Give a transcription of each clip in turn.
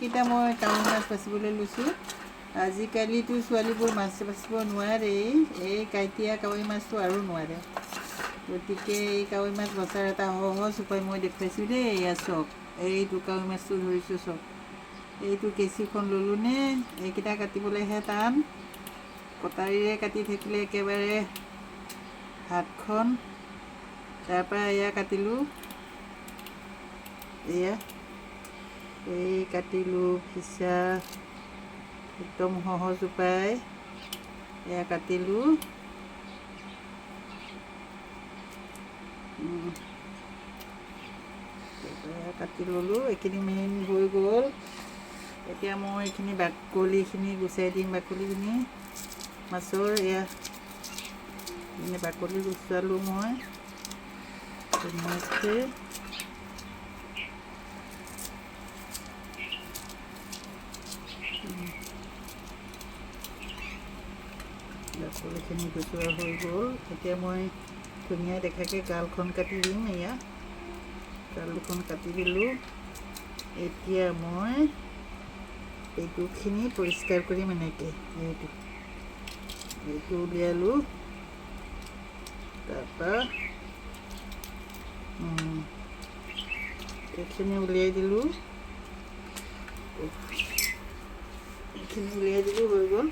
এইকেইটা মই কাৱৈ মাছ বাচিবলৈ লৈছোঁ। আজিকালিতো ছোৱালীবোৰ মাছ বাচিব নোৱাৰেই, এই কাঁইটীয়া কাৱৈ মাছটো আৰু নোৱাৰে। গতিকে এই কাৱৈ মাছ বচাৰ এটা সহজ উপায় মই দেখুৱাইছোঁ দেই। এয়া চাওক, এইটো কাৱৈ মাছটো ধৰিছোঁ চাওক। এইটো কেঁচিখন ল'লোঁ নে, এইকেইটা কাটিবলৈহে টান। কটাৰীৰে কাটি থাকিলে একেবাৰে হাতখন, তাৰপৰা এয়া কাটিলোঁ, এয়া এই কাটিলোঁ ফিছা, একদম সহজ উপায়। এয়া কাটিলোঁ, কাটি ল'লোঁ। এইখিনি মেইন হৈ গ'ল। এতিয়া মই এইখিনি বাকলিখিনি গুচাই দিম। বাকলিখিনি মাছৰ এয়া বাকলি গুচালোঁ মই ধুনীয়াকৈ। বাকলিখিনি গুচোৱা হৈ গ'ল। এতিয়া মই ধুনীয়া দেখাকৈ গালখন কাটি দিম। এয়া গাল দুখন কাটি দিলোঁ। এতিয়া মই এইটোখিনি পৰিষ্কাৰ কৰিম এনেকৈ। এইটো উলিয়ালোঁ, তাৰপৰা এইখিনি উলিয়াই দিলোঁ। এইখিনি উলিয়াই দিলোঁ, হৈ গ'ল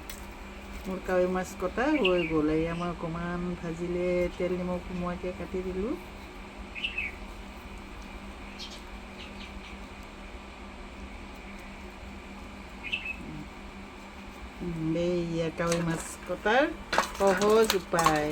মোৰ কাৱৈ মাছ কটা হৈ গ'ল। এয়া মই অকণমান ভাজিলে তেল নিমখ সোমোৱাকৈ কাটি দিলোঁ। এইয়া কাৱৈ মাছ কটাৰ সহজ উপায়।